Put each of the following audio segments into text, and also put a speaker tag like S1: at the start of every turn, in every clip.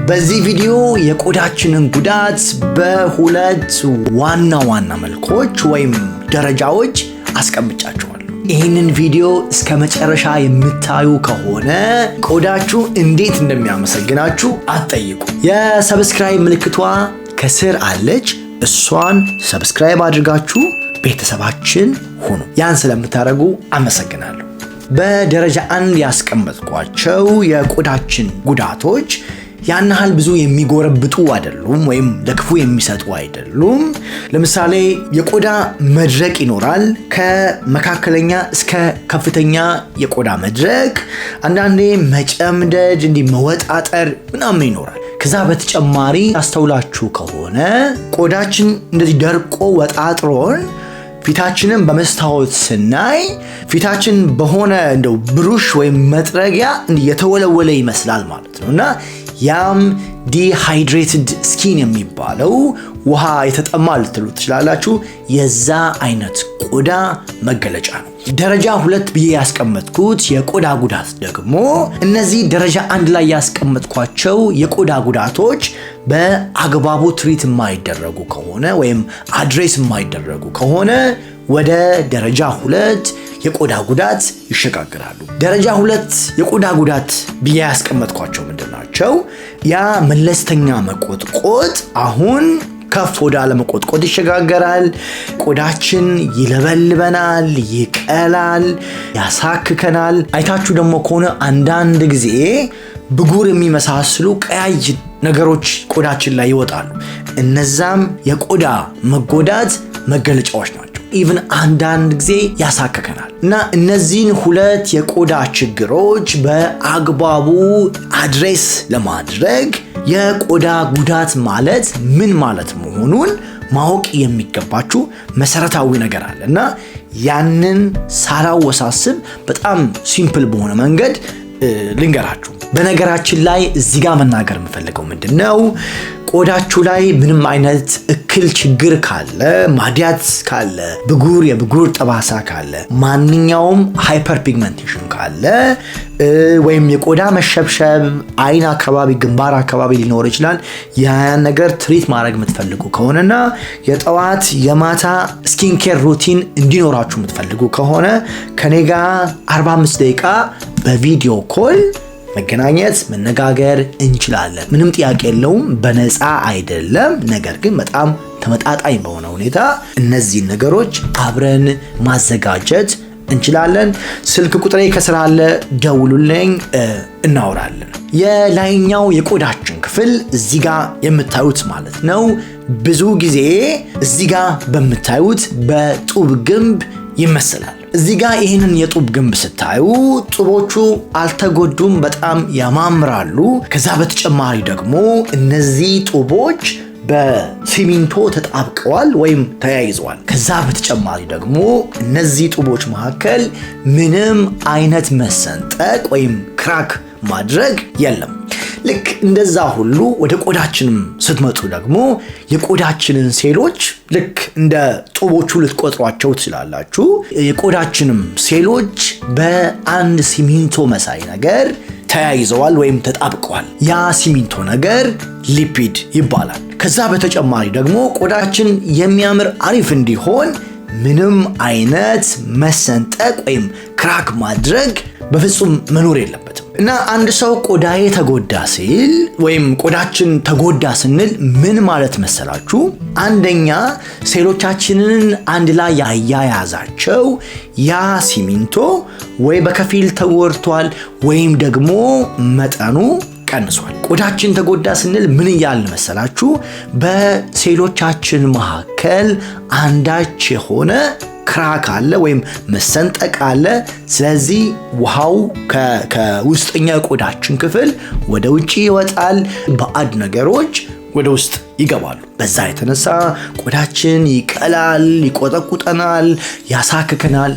S1: በዚህ ቪዲዮ የቆዳችንን ጉዳት በሁለት ዋና መልኮች ወይም ደረጃዎች አስቀምጫቸዋለሁ። ይህንን ቪዲዮ እስከ መጨረሻ የምታዩ ከሆነ ቆዳችሁ እንዴት እንደሚያመሰግናችሁ አትጠይቁ። የሰብስክራይብ ምልክቷ ከስር አለች። እሷን ሰብስክራይብ አድርጋችሁ ቤተሰባችን ሁኑ። ያን ስለምታደርጉ አመሰግናለሁ። በደረጃ 1 ያስቀመጥኳቸው የቆዳችን ጉዳቶች ያን ያህል ብዙ የሚጎረብጡ አይደሉም ወይም ለክፉ የሚሰጡ አይደሉም። ለምሳሌ የቆዳ መድረቅ ይኖራል። ከመካከለኛ እስከ ከፍተኛ የቆዳ መድረቅ፣ አንዳንዴ መጨምደድ፣ እንዲህ መወጣጠር ምናምን ይኖራል። ከዛ በተጨማሪ አስተውላችሁ ከሆነ ቆዳችን እንደዚህ ደርቆ ወጣጥሮን ፊታችንን በመስታወት ስናይ ፊታችን በሆነ እንደው ብሩሽ ወይም መጥረጊያ የተወለወለ ይመስላል ማለት ነው። እና ያም ዲሃይድሬትድ ስኪን የሚባለው ውሃ የተጠማ ልትሉ ትችላላችሁ። የዛ አይነት ቆዳ መገለጫ ነው። ደረጃ 2 ብዬ ያስቀመጥኩት የቆዳ ጉዳት ደግሞ እነዚህ ደረጃ 1 ላይ ያስቀመጥኳቸው የቆዳ ጉዳቶች በአግባቡ ትሪት የማይደረጉ ከሆነ ወይም አድሬስ የማይደረጉ ከሆነ ወደ ደረጃ 2 የቆዳ ጉዳት ይሸጋግራሉ። ደረጃ 2 የቆዳ ጉዳት ብዬ ያስቀመጥኳቸው ምንድናቸው? ያ መለስተኛ መቆጥቆጥ አሁን ከፍ ወዳለ መቆጥቆጥ ይሸጋገራል። ቆዳችን ይለበልበናል፣ ይቀላል፣ ያሳክከናል። አይታችሁ ደግሞ ከሆነ አንዳንድ ጊዜ ብጉር የሚመሳስሉ ቀያይ ነገሮች ቆዳችን ላይ ይወጣሉ። እነዛም የቆዳ መጎዳት መገለጫዎች ናቸው። ኢቭን አንዳንድ ጊዜ ያሳክከናል። እና እነዚህን 2 የቆዳ ችግሮች በአግባቡ አድሬስ ለማድረግ የቆዳ ጉዳት ማለት ምን ማለት መሆኑን ማወቅ የሚገባችሁ መሰረታዊ ነገር አለ እና ያንን ሳላወሳስብ በጣም ሲምፕል በሆነ መንገድ ልንገራችሁ። በነገራችን ላይ እዚህ ጋር መናገር የምፈልገው ምንድነው? ቆዳችሁ ላይ ምንም አይነት እክል ችግር ካለ፣ ማዲያት ካለ፣ የብጉር ጠባሳ ካለ፣ ማንኛውም ሃይፐር ፒግመንቴሽን ካለ ወይም የቆዳ መሸብሸብ አይን አካባቢ፣ ግንባር አካባቢ ሊኖር ይችላል። ያን ነገር ትሪት ማድረግ የምትፈልጉ ከሆነና የጠዋት የማታ ስኪን ኬር ሩቲን እንዲኖራችሁ የምትፈልጉ ከሆነ ከኔ ጋር 45 ደቂቃ በቪዲዮ ኮል መገናኘት መነጋገር እንችላለን። ምንም ጥያቄ የለውም። በነፃ አይደለም፣ ነገር ግን በጣም ተመጣጣኝ በሆነ ሁኔታ እነዚህን ነገሮች አብረን ማዘጋጀት እንችላለን። ስልክ ቁጥሬ ከስር አለ፣ ደውሉልኝ፣ እናወራለን። የላይኛው የቆዳችን ክፍል እዚህ ጋር የምታዩት ማለት ነው። ብዙ ጊዜ እዚህ ጋር በምታዩት በጡብ ግንብ ይመስላል። እዚህ ጋር ይህንን የጡብ ግንብ ስታዩ ጡቦቹ አልተጎዱም፣ በጣም ያማምራሉ። ከዛ በተጨማሪ ደግሞ እነዚህ ጡቦች በሲሚንቶ ተጣብቀዋል ወይም ተያይዘዋል። ከዛ በተጨማሪ ደግሞ እነዚህ ጡቦች መካከል ምንም አይነት መሰንጠቅ ወይም ክራክ ማድረግ የለም። ልክ እንደዛ ሁሉ ወደ ቆዳችንም ስትመጡ ደግሞ የቆዳችንን ሴሎች ልክ እንደ ጡቦቹ ልትቆጥሯቸው ትችላላችሁ። የቆዳችንም ሴሎች በአንድ ሲሚንቶ መሳይ ነገር ተያይዘዋል ወይም ተጣብቀዋል። ያ ሲሚንቶ ነገር ሊፒድ ይባላል። ከዛ በተጨማሪ ደግሞ ቆዳችን የሚያምር አሪፍ እንዲሆን ምንም አይነት መሰንጠቅ ወይም ክራክ ማድረግ በፍጹም መኖር የለበትም። እና አንድ ሰው ቆዳዬ ተጎዳ ሲል ወይም ቆዳችን ተጎዳ ስንል ምን ማለት መሰላችሁ? አንደኛ ሴሎቻችንን አንድ ላይ ያያያዛቸው ያ ሲሚንቶ ወይ በከፊል ተጎድቷል ወይም ደግሞ መጠኑ ቀንሷል። ቆዳችን ተጎዳ ስንል ምን እያልን መሰላችሁ? በሴሎቻችን መካከል አንዳች የሆነ ክራክ አለ ወይም መሰንጠቅ አለ። ስለዚህ ውሃው ከውስጠኛ ቆዳችን ክፍል ወደ ውጪ ይወጣል፣ ባዕድ ነገሮች ወደ ውስጥ ይገባሉ። በዛ የተነሳ ቆዳችን ይቀላል፣ ይቆጠቁጠናል፣ ያሳክከናል።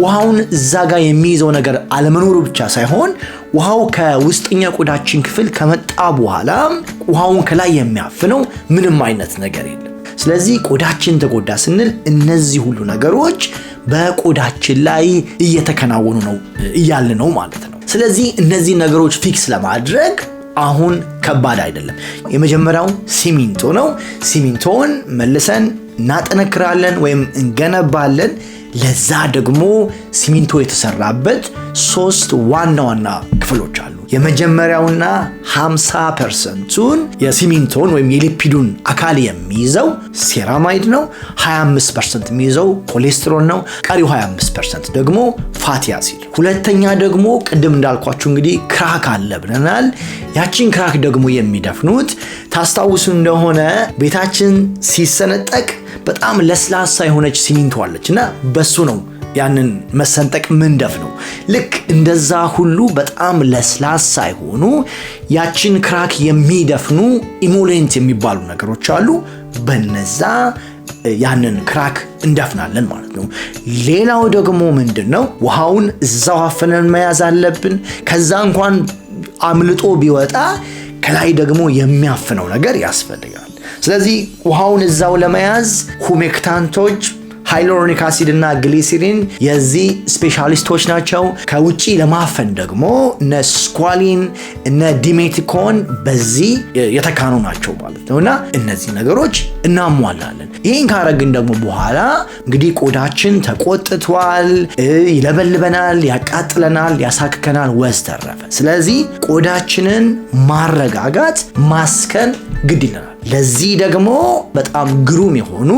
S1: ውሃውን እዛ ጋር የሚይዘው ነገር አለመኖሩ ብቻ ሳይሆን ውሃው ከውስጠኛ ቆዳችን ክፍል ከመጣ በኋላ ውሃውን ከላይ የሚያፍነው ምንም አይነት ነገር የለም። ስለዚህ ቆዳችን ተጎዳ ስንል እነዚህ ሁሉ ነገሮች በቆዳችን ላይ እየተከናወኑ ነው እያልን ነው ማለት ነው። ስለዚህ እነዚህ ነገሮች ፊክስ ለማድረግ አሁን ከባድ አይደለም። የመጀመሪያው ሲሚንቶ ነው። ሲሚንቶን መልሰን እናጠነክራለን ወይም እንገነባለን። ለዛ ደግሞ ሲሚንቶ የተሰራበት 3 ዋና ዋና ክፍሎች አሉ። የመጀመሪያውና 50%ቱን የሲሚንቶን ወይም የሊፒዱን አካል የሚይዘው ሴራማይድ ነው። 25% የሚይዘው ኮሌስትሮል ነው። ቀሪው 25% ደግሞ ፋቲ አሲድ። ሁለተኛ ደግሞ ቅድም እንዳልኳችሁ እንግዲህ ክራክ አለ ብለናል። ያቺን ክራክ ደግሞ የሚደፍኑት ታስታውሱ እንደሆነ ቤታችን ሲሰነጠቅ በጣም ለስላሳ የሆነች ሲሚንቶ አለች እና በሱ ነው ያንን መሰንጠቅ ምንደፍ ነው። ልክ እንደዛ ሁሉ በጣም ለስላሳ የሆኑ ያችን ክራክ የሚደፍኑ ኢሞሌንት የሚባሉ ነገሮች አሉ። በነዛ ያንን ክራክ እንደፍናለን ማለት ነው። ሌላው ደግሞ ምንድነው? ውሃውን እዛው አፍነን መያዝ አለብን። ከዛ እንኳን አምልጦ ቢወጣ ከላይ ደግሞ የሚያፍነው ነገር ያስፈልጋል። ስለዚህ ውሃውን እዛው ለመያዝ ሁሜክታንቶች ሃይሎሮኒክ አሲድ እና ግሊሰሪን የዚህ ስፔሻሊስቶች ናቸው። ከውጪ ለማፈን ደግሞ እነ ስኳሊን እነ ዲሜቲኮን በዚህ የተካኑ ናቸው ማለት ነውና እነዚህ ነገሮች እናሟላለን። ይህን ካረግን ደግሞ በኋላ እንግዲህ ቆዳችን ተቆጥቷል፣ ይለበልበናል፣ ያቃጥለናል፣ ያሳክከናል ወዘተረፈ። ስለዚህ ቆዳችንን ማረጋጋት ማስከን ግድ ይለናል። ለዚህ ደግሞ በጣም ግሩም የሆኑ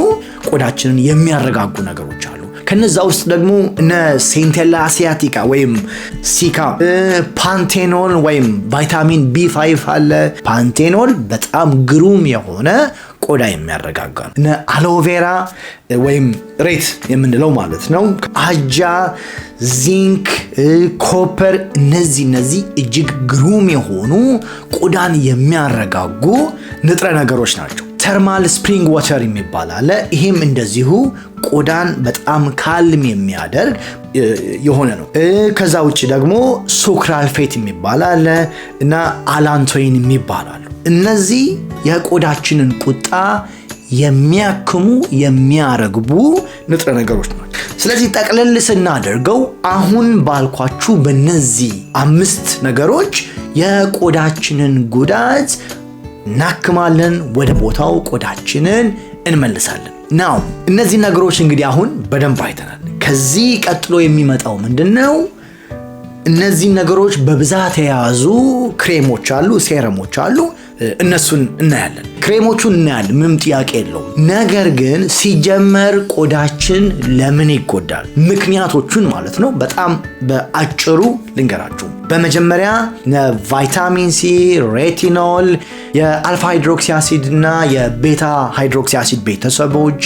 S1: ቆዳችንን የሚያረጋጉ ነገሮች አሉ። ከነዛ ውስጥ ደግሞ እነ ሴንቴላ አሲያቲካ ወይም ሲካ፣ ፓንቴኖል ወይም ቫይታሚን B5 አለ። ፓንቴኖል በጣም ግሩም የሆነ ቆዳ የሚያረጋጋ ነው። እነ አሎቬራ ወይም ሬት የምንለው ማለት ነው፣ አጃ፣ ዚንክ፣ ኮፐር እነዚህ እጅግ ግሩም የሆኑ ቆዳን የሚያረጋጉ ንጥረ ነገሮች ናቸው። ተርማል ስፕሪንግ ዋተር የሚባል አለ። ይሄም እንደዚሁ ቆዳን በጣም ካልም የሚያደርግ የሆነ ነው። ከዛ ውጭ ደግሞ ሱክራልፌት የሚባል አለ እና አላንቶይን የሚባል አሉ። እነዚህ የቆዳችንን ቁጣ የሚያክሙ የሚያረግቡ ንጥረ ነገሮች ናቸው። ስለዚህ ጠቅለል ስናደርገው አሁን ባልኳችሁ በእነዚህ 5 ነገሮች የቆዳችንን ጉዳት እናክማለን፣ ወደ ቦታው ቆዳችንን እንመልሳለን። ናው እነዚህ ነገሮች እንግዲህ አሁን በደንብ አይተናል። ከዚህ ቀጥሎ የሚመጣው ምንድነው? እነዚህ ነገሮች በብዛት የያዙ ክሬሞች አሉ፣ ሴረሞች አሉ። እነሱን እናያለን። ክሬሞቹን እናያለን፣ ምንም ጥያቄ የለውም። ነገር ግን ሲጀመር ቆዳችን ለምን ይጎዳል? ምክንያቶቹን ማለት ነው በጣም በአጭሩ ልንገራችሁ። በመጀመሪያ ቫይታሚን ሲ፣ ሬቲኖል፣ የአልፋ ሃይድሮክሲ አሲድ እና የቤታ ሃይድሮክሲ አሲድ ቤተሰቦች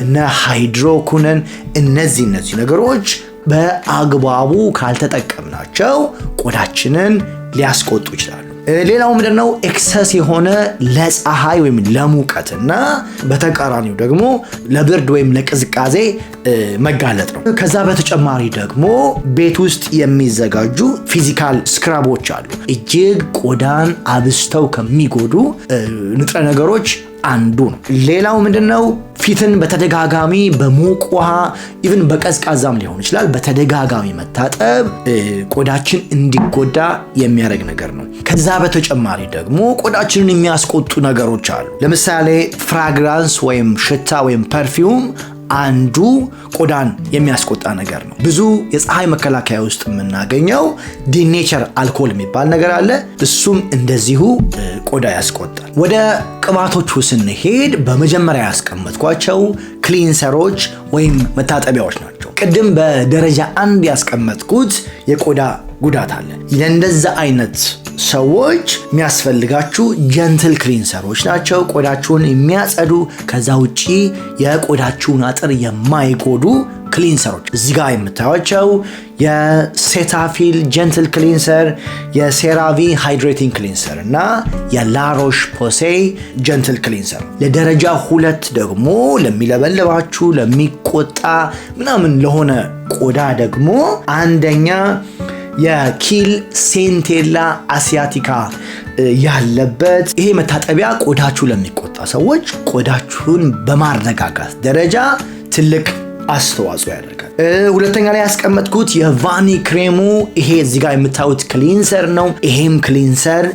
S1: እና ሃይድሮኩነን እነዚህ ነገሮች በአግባቡ ካልተጠቀምናቸው ቆዳችንን ሊያስቆጡ ይችላሉ። ሌላው ምንድነው? ኤክሰስ የሆነ ለፀሐይ ወይም ለሙቀትና በተቃራኒው ደግሞ ለብርድ ወይም ለቅዝቃዜ መጋለጥ ነው። ከዛ በተጨማሪ ደግሞ ቤት ውስጥ የሚዘጋጁ ፊዚካል ስክራቦች አሉ። እጅግ ቆዳን አብስተው ከሚጎዱ ንጥረ ነገሮች አንዱ ነው። ሌላው ምንድነው? ፊትን በተደጋጋሚ በሙቅ ውሃ ኢቭን በቀዝቃዛም ሊሆን ይችላል በተደጋጋሚ መታጠብ ቆዳችን እንዲጎዳ የሚያደርግ ነገር ነው። ከዛ በተጨማሪ ደግሞ ቆዳችንን የሚያስቆጡ ነገሮች አሉ። ለምሳሌ ፍራግራንስ ወይም ሽታ ወይም ፐርፊውም አንዱ ቆዳን የሚያስቆጣ ነገር ነው። ብዙ የፀሐይ መከላከያ ውስጥ የምናገኘው ዲኔቸር አልኮል የሚባል ነገር አለ። እሱም እንደዚሁ ቆዳ ያስቆጣል። ወደ ቅባቶቹ ስንሄድ በመጀመሪያ ያስቀመጥኳቸው ክሊንሰሮች ወይም መታጠቢያዎች ናቸው። ቅድም በደረጃ 1 ያስቀመጥኩት የቆዳ ጉዳት አለ። ለእንደዛ አይነት ሰዎች የሚያስፈልጋችሁ ጀንትል ክሊንሰሮች ናቸው፣ ቆዳችሁን የሚያጸዱ ከዛ ውጪ የቆዳችሁን አጥር የማይጎዱ ክሊንሰሮች። እዚህ ጋር የምታዩቸው የሴታፊል ጀንትል ክሊንሰር፣ የሴራቪ ሃይድሬቲንግ ክሊንሰር እና የላሮሽ ፖሴይ ጀንትል ክሊንሰር። ለደረጃ 2 ደግሞ ለሚለበልባችሁ ለሚቆጣ ምናምን ለሆነ ቆዳ ደግሞ አንደኛ የኪል ሴንቴላ አሲያቲካ ያለበት ይሄ መታጠቢያ ቆዳችሁ ለሚቆጣ ሰዎች ቆዳችሁን በማረጋጋት ደረጃ ትልቅ አስተዋጽኦ ያደርጋል። ሁለተኛ ላይ ያስቀመጥኩት የቫኒ ክሬሙ ይሄ እዚህ ጋር የምታዩት ክሊንሰር ነው። ይሄም ክሊንሰር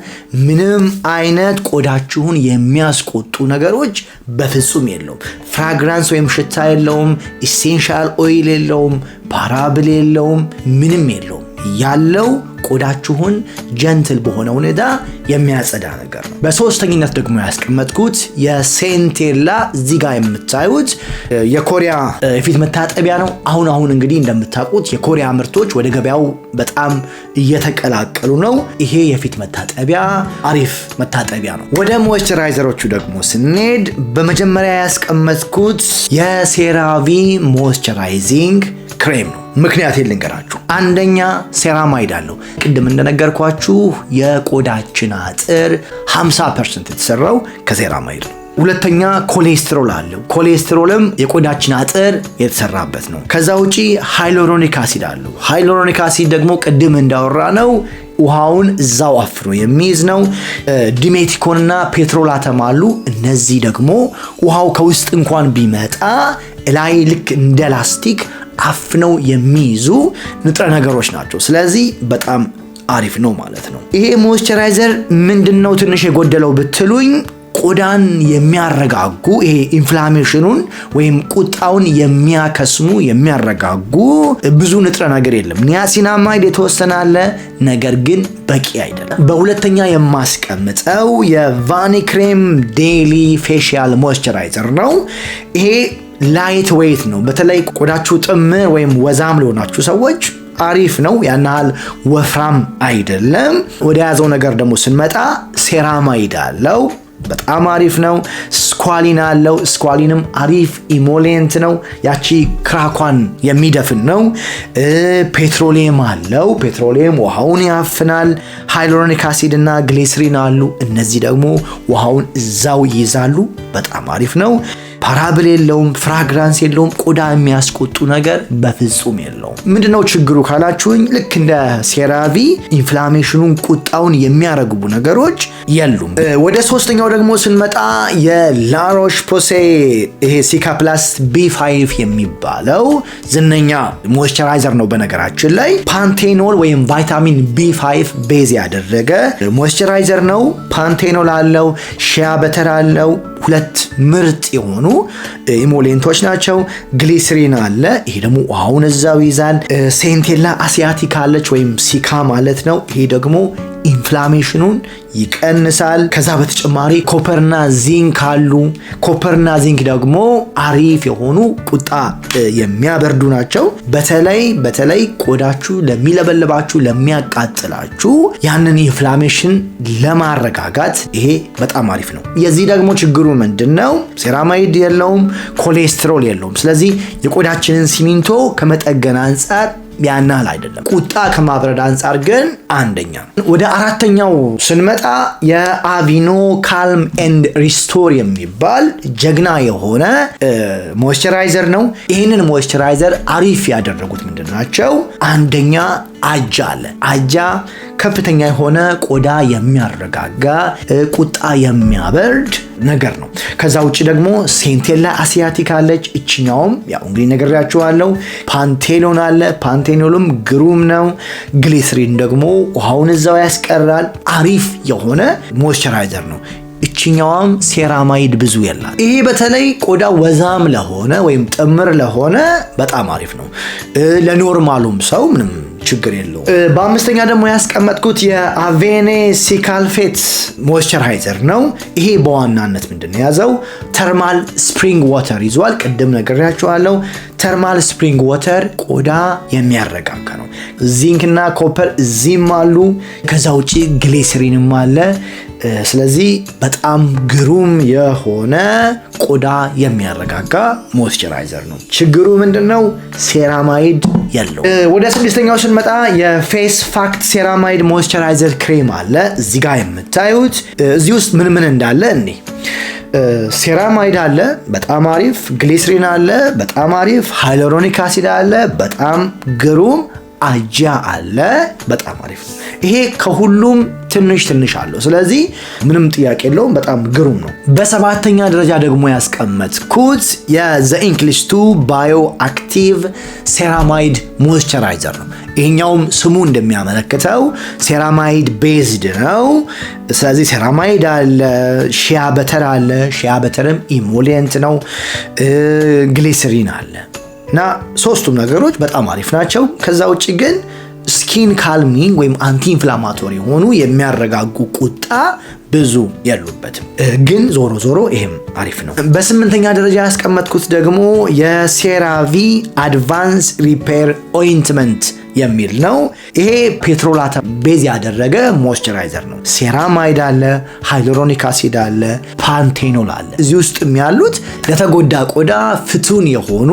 S1: ምንም አይነት ቆዳችሁን የሚያስቆጡ ነገሮች በፍጹም የለውም። ፍራግራንስ ወይም ሽታ የለውም። ኢሴንሻል ኦይል የለውም። ፓራብል የለውም። ምንም የለውም። ያለው ቆዳችሁን ጀንትል በሆነ ሁኔታ የሚያጸዳ ነገር ነው። በሶስተኝነት ደግሞ ያስቀመጥኩት የሴንቴላ እዚህ ጋር የምታዩት የኮሪያ የፊት መታጠቢያ ነው። አሁን እንግዲህ እንደምታውቁት የኮሪያ ምርቶች ወደ ገበያው በጣም እየተቀላቀሉ ነው። ይሄ የፊት መታጠቢያ አሪፍ መታጠቢያ ነው። ወደ ሞይስቸራይዘሮቹ ደግሞ ስንሄድ በመጀመሪያ ያስቀመጥኩት የሴራቪ ሞይስቸራይዚንግ ክሬም ነው። ምክንያት ልንገራችሁ። አንደኛ ሴራማይድ አለው። ቅድም እንደነገርኳችሁ የቆዳችን አጥር 50% የተሰራው ከሴራማይድ ነው። ሁለተኛ ኮሌስትሮል አለው። ኮሌስትሮልም የቆዳችን አጥር የተሰራበት ነው። ከዛ ውጪ ሃይሎሮኒክ አሲድ አለው። ሃይሎሮኒክ አሲድ ደግሞ ቅድም እንዳወራ ነው ውሃውን እዛው አፍኖ የሚይዝ ነው። ዲሜቲኮንና ፔትሮላተም አሉ። እነዚህ ደግሞ ውሃው ከውስጥ እንኳን ቢመጣ ላይ ልክ እንደ ላስቲክ አፍነው የሚይዙ ንጥረ ነገሮች ናቸው። ስለዚህ በጣም አሪፍ ነው ማለት ነው። ይሄ ሞይስቸራይዘር ምንድነው ትንሽ የጎደለው ብትሉኝ ቆዳን የሚያረጋጉ ይሄ ኢንፍላሜሽኑን ወይም ቁጣውን የሚያከስሙ የሚያረጋጉ ብዙ ንጥረ ነገር የለም። ኒያሲናማይድ የተወሰነ አለ፣ ነገር ግን በቂ አይደለም። በሁለተኛ የማስቀምጠው የቫኒ ክሬም ዴይሊ ፌሻል ሞይስቸራይዘር ነው። ይሄ ላይት ዌይት ነው። በተለይ ቆዳችሁ ጥምር ወይም ወዛም ለሆናችሁ ሰዎች አሪፍ ነው። ያን ያህል ወፍራም አይደለም። ወደ ያዘው ነገር ደግሞ ስንመጣ ሴራማይድ አለው። በጣም አሪፍ ነው። ስኳሊን አለው። ስኳሊንም አሪፍ ኢሞሌንት ነው። ያቺ ክራኳን የሚደፍን ነው። ፔትሮሊየም አለው። ፔትሮሊየም ውሃውን ያፍናል። ሃይሎሮኒክ አሲድ እና ግሊሰሪን አሉ። እነዚህ ደግሞ ውሃውን እዛው ይይዛሉ። በጣም አሪፍ ነው። ፓራብል የለውም። ፍራግራንስ የለውም። ቆዳ የሚያስቆጡ ነገር በፍጹም የለውም። ምንድነው ችግሩ ካላችሁኝ ልክ እንደ ሴራቪ ኢንፍላሜሽኑን ቁጣውን የሚያረግቡ ነገሮች የሉም። ወደ ሶስተኛው ደግሞ ስንመጣ የላሮሽ ፖሴ ይሄ ሲካፕላስ B5 የሚባለው ዝነኛ ሞይስቸራይዘር ነው። በነገራችን ላይ ፓንቴኖል ወይም ቫይታሚን B5 ቤዝ ያደረገ ሞይስቸራይዘር ነው። ፓንቴኖል አለው፣ ሺያ በተር አለው። ሁለት ምርጥ የሆኑ ኢሞሌንቶች ናቸው። ግሊሰሪን አለ። ይሄ ደግሞ ውሃውን እዛው ይዛል። ሴንቴላ አሲያቲካ አለች ወይም ሲካ ማለት ነው። ይሄ ደግሞ ኢንፍላሜሽኑን ይቀንሳል። ከዛ በተጨማሪ ኮፐርና ዚንክ አሉ። ኮፐርና ዚንክ ደግሞ አሪፍ የሆኑ ቁጣ የሚያበርዱ ናቸው። በተለይ ቆዳችሁ ለሚለበልባችሁ፣ ለሚያቃጥላችሁ ያንን ኢንፍላሜሽን ለማረጋጋት ይሄ በጣም አሪፍ ነው። የዚህ ደግሞ ችግሩ ምንድነው? ሴራማይድ የለውም፣ ኮሌስትሮል የለውም። ስለዚህ የቆዳችንን ሲሚንቶ ከመጠገን አንጻር ያናል አይደለም። ቁጣ ከማብረድ አንጻር ግን አንደኛ። ወደ አራተኛው ስንመጣ የአቪኖ ካልም ኤንድ ሪስቶር የሚባል ጀግና የሆነ ሞይስቸራይዘር ነው። ይህንን ሞይስቸራይዘር አሪፍ ያደረጉት ምንድናቸው? አንደኛ አጃ አለ። አጃ ከፍተኛ የሆነ ቆዳ የሚያረጋጋ ቁጣ የሚያበርድ ነገር ነው። ከዛ ውጪ ደግሞ ሴንቴላ አሲያቲካ አለች። እችኛውም ያው እንግዲህ ነግሬያችኋለሁ። ፓንቴኖል አለ። ፓንቴኖልም ግሩም ነው። ግሊሰሪን ደግሞ ውሃውን እዛው ያስቀራል። አሪፍ የሆነ ሞይስቸራይዘር ነው። እችኛዋም ሴራማይድ ብዙ የላት። ይሄ በተለይ ቆዳ ወዛም ለሆነ ወይም ጥምር ለሆነ በጣም አሪፍ ነው። ለኖርማሉም ሰው ምንም ችግር የለው። በአምስተኛ ደግሞ ያስቀመጥኩት የአቬኔ ሲካልፌት ሞይስቸራይዘር ነው። ይሄ በዋናነት ምንድነው ያዘው? ተርማል ስፕሪንግ ዋተር ይዟል። ቅድም ነግሬያችኋለሁ። ተርማል ስፕሪንግ ዋተር ቆዳ የሚያረጋጋ ነው። ዚንክና ኮፐር እዚህም አሉ። ከዛ ውጪ ግሊሰሪንም አለ። ስለዚህ በጣም ግሩም የሆነ ቆዳ የሚያረጋጋ ሞይስቸራይዘር ነው። ችግሩ ምንድነው? ሴራማይድ የለው። ወደ ስድስተኛው ስንመጣ የፌስ ፋክት ሴራማይድ ሞይስቸራይዘር ክሬም አለ። እዚህ ጋር የምታዩት እዚህ ውስጥ ምን እንዳለ እኔ ሴራማይድ አለ፣ በጣም አሪፍ። ግሊሰሪን አለ፣ በጣም አሪፍ። ሃይሎሮኒክ አሲድ አለ፣ በጣም ግሩም አጃ አለ። በጣም አሪፍ ነው። ይሄ ከሁሉም ትንሽ አለው። ስለዚህ ምንም ጥያቄ የለውም። በጣም ግሩም ነው። በሰባተኛ ደረጃ ደግሞ ያስቀመጥኩት የዘ ኢንክሊሽ 2 ባዮ አክቲቭ ሴራማይድ ሞይስቸራይዘር ነው። ይሄኛውም ስሙ እንደሚያመለክተው ሴራማይድ ቤዝድ ነው። ስለዚህ ሴራማይድ አለ፣ ሺያ በተር አለ። ሺያ በተርም ኢሞሊየንት ነው። ግሊሰሪን አለ እና ሶስቱም ነገሮች በጣም አሪፍ ናቸው። ከዛ ውጭ ግን ስኪን ካልሚንግ ወይም አንቲ ኢንፍላማቶሪ የሆኑ የሚያረጋጉ ቁጣ ብዙ የሉበትም። ግን ዞሮ ይሄም አሪፍ ነው። በስምንተኛ ደረጃ ያስቀመጥኩት ደግሞ የሴራቪ አድቫንስ ሪፔር ኦይንትመንት የሚል ነው። ይሄ ፔትሮላታ ቤዝ ያደረገ ሞይስቸራይዘር ነው። ሴራማይድ አለ፣ ሃይሎሮኒክ አሲድ አለ፣ ፓንቴኖል አለ። እዚህ ውስጥ ያሉት ለተጎዳ ቆዳ ፍቱን የሆኑ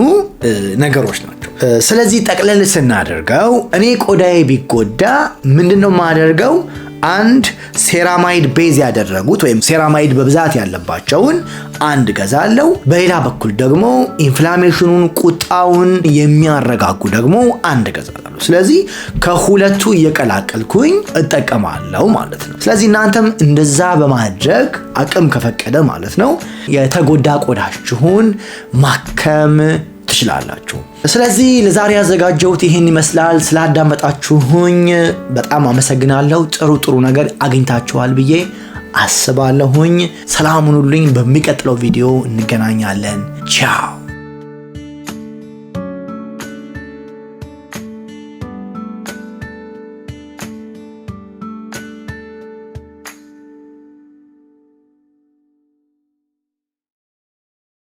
S1: ነገሮች ናቸው። ስለዚህ ጠቅለል ስናደርገው እኔ ቆዳዬ ቢጎዳ ምንድነው ማደርገው? አንድ ሴራማይድ ቤዝ ያደረጉት ወይም ሴራማይድ በብዛት ያለባቸውን አንድ ገዛለው። በሌላ በኩል ደግሞ ኢንፍላሜሽኑን ቁጣውን የሚያረጋጉ ደግሞ አንድ ገዛለው። ስለዚህ ከሁለቱ እየቀላቀልኩኝ እጠቀማለሁ ማለት ነው። ስለዚህ እናንተም እንደዛ በማድረግ አቅም ከፈቀደ ማለት ነው የተጎዳ ቆዳችሁን ማከም ትችላላችሁ። ስለዚህ ለዛሬ ያዘጋጀሁት ይሄን ይመስላል። ስላዳመጣችሁኝ በጣም አመሰግናለሁ። ጥሩ ነገር አግኝታችኋል ብዬ አስባለሁኝ። ሰላም ሁኑልኝ። በሚቀጥለው ቪዲዮ እንገናኛለን። ቻው።